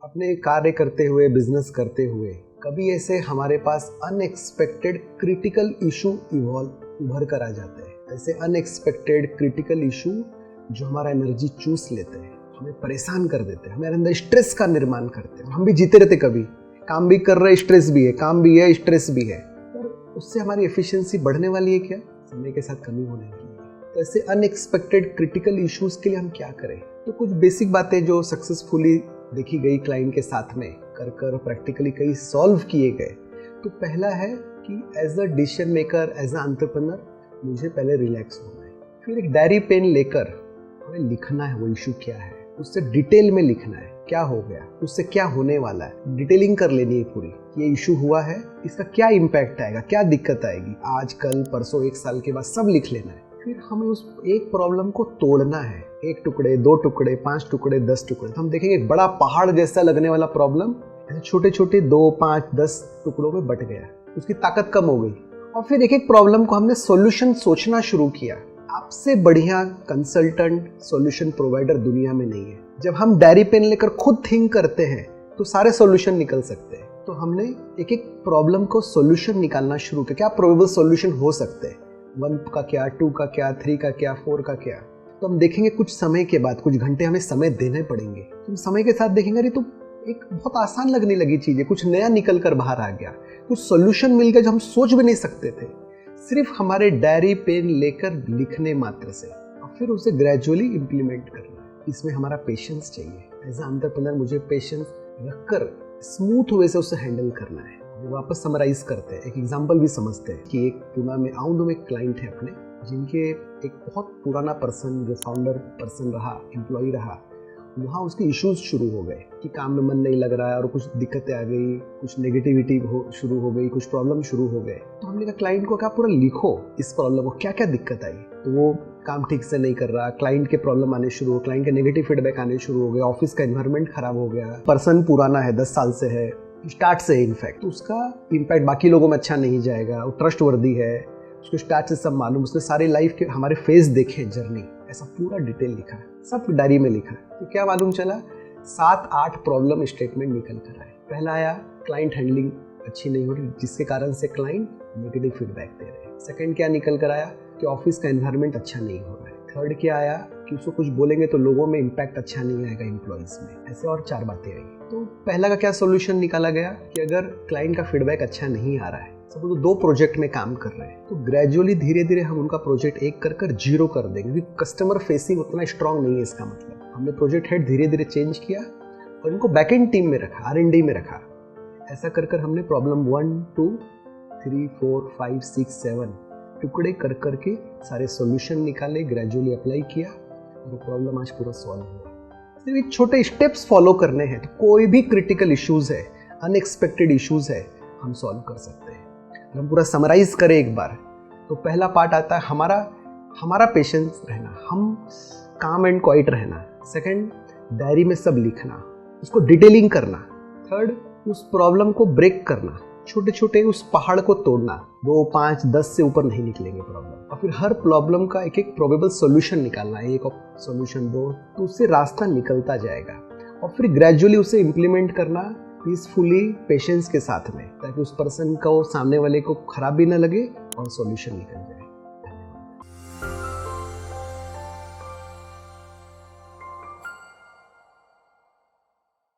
अपने कार्य करते हुए, बिजनेस करते हुए कभी ऐसे हमारे पास अनएक्सपेक्टेड क्रिटिकल इशू उभर कर आ जाते हैं। ऐसे अनएक्सपेक्टेड क्रिटिकल इशू जो हमारा एनर्जी चूस लेते हैं, हमें परेशान कर देते हैं, हमारे अंदर स्ट्रेस का निर्माण करते हैं। हम भी जीते रहते, कभी काम भी कर रहे, स्ट्रेस भी है, काम भी है, स्ट्रेस भी है, पर उससे हमारी एफिशिएंसी बढ़ने वाली है क्या? समय के साथ कमी होने वाली है। तो ऐसे अनएक्सपेक्टेड क्रिटिकल इश्यूज के लिए हम क्या करें? तो कुछ बेसिक बातें जो सक्सेसफुली देखी गई क्लाइंट के साथ में कर प्रैक्टिकली कई सॉल्व किए गए। तो पहला है कि as a decision maker, as a entrepreneur मुझे पहले रिलैक्स होना है। फिर एक डायरी पेन लेकर हमें लिखना है वो इशू क्या है, उससे डिटेल में लिखना है क्या हो गया, उससे क्या होने वाला है, डिटेलिंग कर लेनी है पूरी। ये इशू हुआ है, इसका क्या इम्पैक्ट आएगा, क्या दिक्कत आएगी, आज कल परसों, 1 साल के बाद सब लिख लेना है। फिर हमें उस एक प्रॉब्लम को तोड़ना है, 1 टुकड़े, 2 टुकड़े, 5 टुकड़े, 10 टुकड़े। तो हम देखेंगे एक बड़ा पहाड़ जैसा लगने वाला प्रॉब्लम ऐसे छोटे छोटे 2, 5, 10 टुकड़ों में बट गया, उसकी ताकत कम हो गई। और फिर एक एक प्रॉब्लम को हमने सॉल्यूशन सोचना शुरू किया। आपसे बढ़िया कंसल्टेंट, सॉल्यूशन प्रोवाइडर दुनिया में नहीं है। जब हम डायरी पेन लेकर खुद थिंक करते हैं तो सारे सॉल्यूशन निकल सकते हैं। तो हमने एक एक प्रॉब्लम को सॉल्यूशन निकालना शुरू किया। क्या प्रोबेबल सॉल्यूशन हो सकते हैं, 1 का क्या, 2 का क्या, 3 का क्या, 4 का क्या। तो हम देखेंगे कुछ समय के बाद, कुछ घंटे हमें समय देने पड़ेंगे। तो समय के साथ देखेंगे अरे तो एक बहुत आसान लगने लगी चीज़ है, कुछ नया निकल कर बाहर आ गया, कुछ सॉल्यूशन मिल गया जो हम सोच भी नहीं सकते थे, सिर्फ हमारे डायरी पेन लेकर लिखने मात्र से। और फिर उसे ग्रेजुअली इम्प्लीमेंट करना। इसमें हमारा पेशेंस चाहिए। एज अ एंटरप्रेन्योर मुझे पेशेंस रखकर स्मूथ वे से उसे हैंडल करना है। वापस समराइज करते हैं, एक एग्जांपल भी समझते हैं कि एक पुणे में आउंड में क्लाइंट है अपने, जिनके एक बहुत पुराना पर्सन जो फाउंडर पर्सन रहा, एम्प्लॉय रहा, वहाँ उसके इश्यूज शुरू हो गए कि काम में मन नहीं लग रहा है और कुछ दिक्कतें आ गई, कुछ नेगेटिविटी शुरू हो गई, कुछ प्रॉब्लम शुरू हो गए। तो हमने कहा क्लाइंट को क्या पूरा लिखो इस प्रॉब्लम को, क्या क्या दिक्कत आई। तो वो काम ठीक से नहीं कर रहा, क्लाइंट के प्रॉब्लम आने शुरू हो, क्लाइंट के नेगेटिव फीडबैक आने शुरू हो गए, ऑफिस का एनवायरनमेंट खराब हो गया, पर्सन पुराना है, 10 साल से है, स्टार्ट से है इनफैक्ट, तो उसका इम्पैक्ट बाकी लोगों में अच्छा नहीं जाएगा, वो ट्रस्ट वर्दी है, उसको स्टार्ट से सब मालूम, उसने सारे लाइफ के हमारे फेज देखे, जर्नी, ऐसा पूरा डिटेल लिखा है, सब डायरी में लिखा है। तो क्या मालूम चला, 7-8 प्रॉब्लम स्टेटमेंट निकल कर आए। पहला आया क्लाइंट हैंडलिंग अच्छी नहीं हो रही, जिसके कारण से क्लाइंट नेगेटिव फीडबैक दे रहे हैं। सेकंड क्या निकल कर आया कि ऑफिस का एनवायरनमेंट अच्छा नहीं हो रहा है। थर्ड क्या आया कि उसको कुछ बोलेंगे तो लोगों में इम्पैक्ट अच्छा नहीं आएगा, एम्प्लॉइज में। ऐसे और 4 बातें आई। तो पहला का क्या सोल्यूशन निकाला गया कि अगर क्लाइंट का फीडबैक अच्छा नहीं आ रहा है, सब तो 2 प्रोजेक्ट में काम कर रहे हैं, तो ग्रेजुअली धीरे धीरे हम उनका प्रोजेक्ट एक कर 0 कर देंगे, क्योंकि कस्टमर फेसिंग उतना स्ट्रांग नहीं है। इसका मतलब हमने प्रोजेक्ट हेड धीरे धीरे चेंज किया और इनको बैकएंड टीम में रखा, R&D में रखा। ऐसा कर हमने प्रॉब्लम 1, 2, 3, 4, 5, 6, 7 टुकड़े कर करके सारे सॉल्यूशन निकाले, ग्रेजुअली अप्लाई किया और प्रॉब्लम आज पूरा सॉल्व हुआ। सिर्फ छोटे स्टेप्स फॉलो करने हैं तो कोई भी क्रिटिकल इश्यूज है, अनएक्सपेक्टेड इश्यूज है, हम सॉल्व कर सकते हैं। हम पूरा समराइज करें एक बार, तो पहला पार्ट आता है हमारा पेशेंस रहना, हम काम एंड क्वाइट रहना। सेकंड, डायरी में सब लिखना, उसको डिटेलिंग करना। थर्ड, उस प्रॉब्लम को ब्रेक करना, छोटे छोटे उस पहाड़ को तोड़ना। 2, 5, 10 से ऊपर नहीं निकलेंगे प्रॉब्लम। और फिर हर प्रॉब्लम का एक एक प्रोबेबल सॉल्यूशन निकालना है, एक सॉल्यूशन 2, तो उससे रास्ता निकलता जाएगा। और फिर ग्रेजुअली उसे इम्प्लीमेंट करना पीसफुली, पेशेंस के साथ में, ताकि उस पर्सन को, सामने वाले को खराब भी ना लगे और सॉल्यूशन निकल जाए।